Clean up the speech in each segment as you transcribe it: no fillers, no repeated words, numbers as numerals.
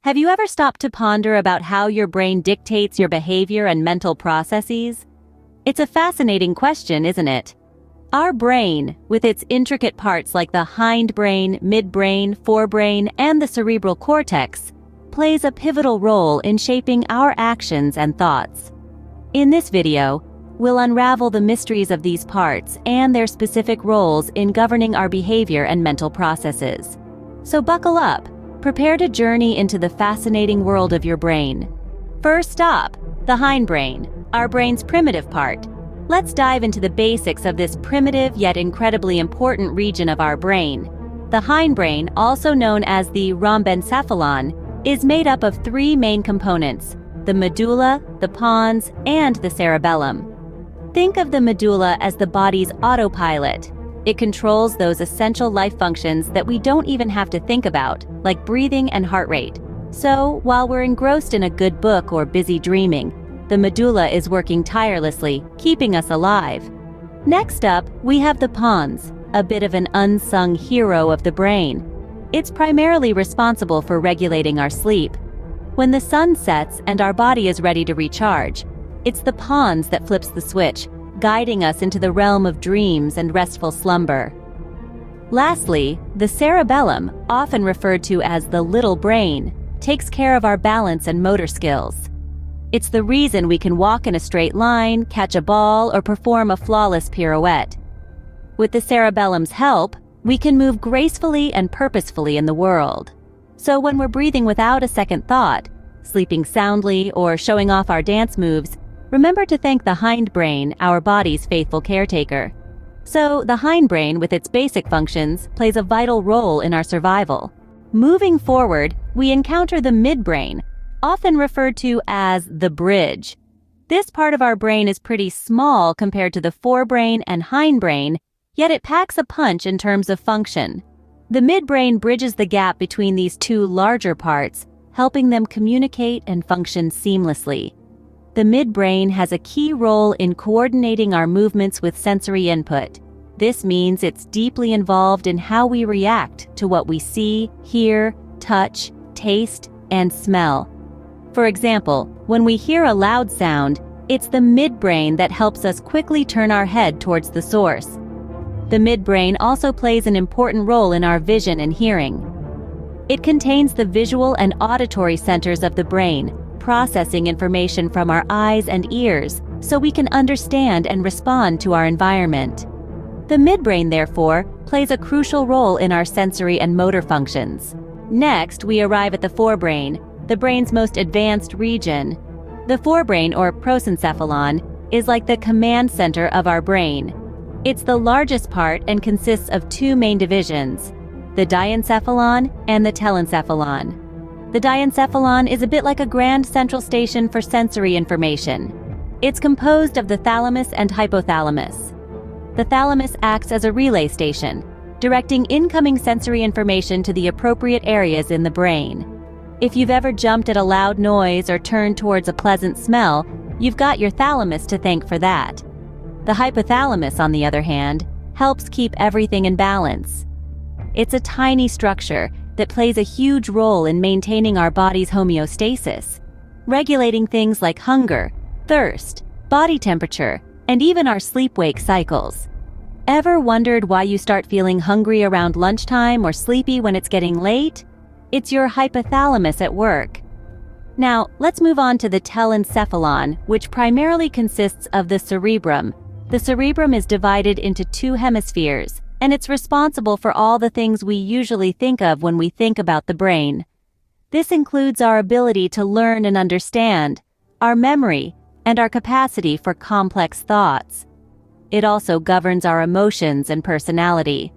Have you ever stopped to ponder about how your brain dictates your behavior and mental processes? It's a fascinating question, isn't it? Our brain, with its intricate parts like the hindbrain, midbrain, forebrain, and the cerebral cortex, plays a pivotal role in shaping our actions and thoughts. In this video, we'll unravel the mysteries of these parts and their specific roles in governing our behavior and mental processes. So buckle up, prepare to journey into the fascinating world of your brain. First up, the hindbrain, our brain's primitive part. Let's dive into the basics of this primitive yet incredibly important region of our brain. The hindbrain, also known as the rhombencephalon, is made up of three main components: the medulla, the pons, and the cerebellum. Think of the medulla as the body's autopilot. It controls those essential life functions that we don't even have to think about, like breathing and heart rate. So, while we're engrossed in a good book or busy dreaming, the medulla is working tirelessly, keeping us alive. Next up, we have the pons, a bit of an unsung hero of the brain. It's primarily responsible for regulating our sleep. When the sun sets and our body is ready to recharge, it's the pons that flips the switch, guiding us into the realm of dreams and restful slumber. Lastly, the cerebellum, often referred to as the little brain, takes care of our balance and motor skills. It's the reason we can walk in a straight line, catch a ball, or perform a flawless pirouette. With the cerebellum's help, we can move gracefully and purposefully in the world. So when we're breathing without a second thought, sleeping soundly, or showing off our dance moves, remember to thank the hindbrain, our body's faithful caretaker. So the hindbrain, with its basic functions, plays a vital role in our survival. Moving forward, we encounter the midbrain, often referred to as the bridge. This part of our brain is pretty small compared to the forebrain and hindbrain, yet it packs a punch in terms of function. The midbrain bridges the gap between these two larger parts, helping them communicate and function seamlessly. The midbrain has a key role in coordinating our movements with sensory input. This means it's deeply involved in how we react to what we see, hear, touch, taste, and smell. For example, when we hear a loud sound, it's the midbrain that helps us quickly turn our head towards the source. The midbrain also plays an important role in our vision and hearing. It contains the visual and auditory centers of the brain, processing information from our eyes and ears so we can understand and respond to our environment. The midbrain, therefore, plays a crucial role in our sensory and motor functions. Next, we arrive at the forebrain, the brain's most advanced region. The forebrain, or prosencephalon, is like the command center of our brain. It's the largest part and consists of two main divisions: the diencephalon and the telencephalon. The diencephalon is a bit like a grand central station for sensory information. It's composed of the thalamus and hypothalamus. The thalamus acts as a relay station, directing incoming sensory information to the appropriate areas in the brain. If you've ever jumped at a loud noise or turned towards a pleasant smell, you've got your thalamus to thank for that. The hypothalamus, on the other hand, helps keep everything in balance. It's a tiny structure that plays a huge role in maintaining our body's homeostasis, regulating things like hunger, thirst, body temperature, and even our sleep-wake cycles. Ever wondered why you start feeling hungry around lunchtime or sleepy when it's getting late? It's your hypothalamus at work. Now, let's move on to the telencephalon, which primarily consists of the cerebrum. The cerebrum is divided into two hemispheres, and it's responsible for all the things we usually think of when we think about the brain. This includes our ability to learn and understand, our memory, and our capacity for complex thoughts. It also governs our emotions and personality.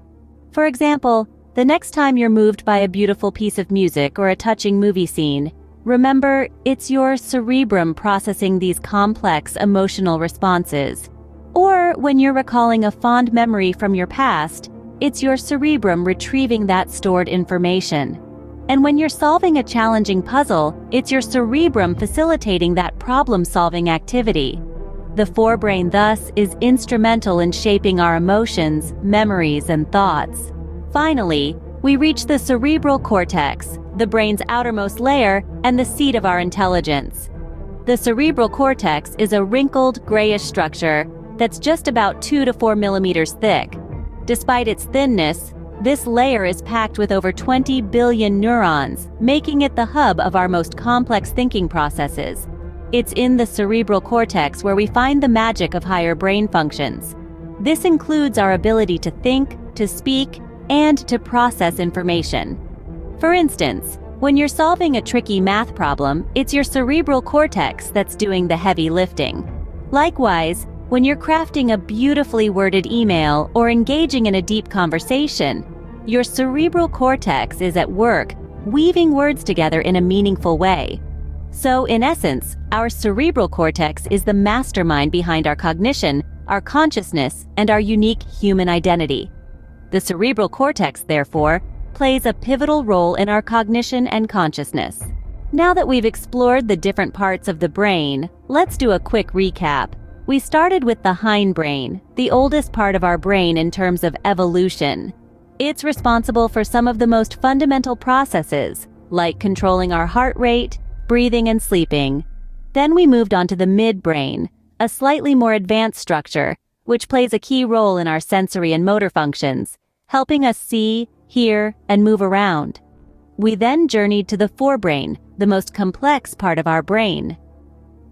For example, the next time you're moved by a beautiful piece of music or a touching movie scene, remember, it's your cerebrum processing these complex emotional responses. Or when you're recalling a fond memory from your past, it's your cerebrum retrieving that stored information. And when you're solving a challenging puzzle, it's your cerebrum facilitating that problem-solving activity. The forebrain, thus, is instrumental in shaping our emotions, memories, and thoughts. Finally, we reach the cerebral cortex, the brain's outermost layer and the seat of our intelligence. The cerebral cortex is a wrinkled, grayish structure that's just about 2 to 4 millimeters thick. Despite its thinness, this layer is packed with over 20 billion neurons, making it the hub of our most complex thinking processes. It's in the cerebral cortex where we find the magic of higher brain functions. This includes our ability to think, to speak, and to process information. For instance, when you're solving a tricky math problem, it's your cerebral cortex that's doing the heavy lifting. Likewise, when you're crafting a beautifully worded email or engaging in a deep conversation, your cerebral cortex is at work, weaving words together in a meaningful way. So, in essence, our cerebral cortex is the mastermind behind our cognition, our consciousness, and our unique human identity. The cerebral cortex, therefore, plays a pivotal role in our cognition and consciousness. Now that we've explored the different parts of the brain, let's do a quick recap. We started with the hindbrain, the oldest part of our brain in terms of evolution. It's responsible for some of the most fundamental processes, like controlling our heart rate, breathing, and sleeping. Then we moved on to the midbrain, a slightly more advanced structure, which plays a key role in our sensory and motor functions, helping us see, hear, and move around. We then journeyed to the forebrain, the most complex part of our brain.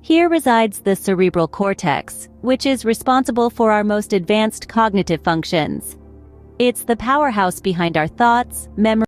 Here resides the cerebral cortex, which is responsible for our most advanced cognitive functions. It's the powerhouse behind our thoughts, memory,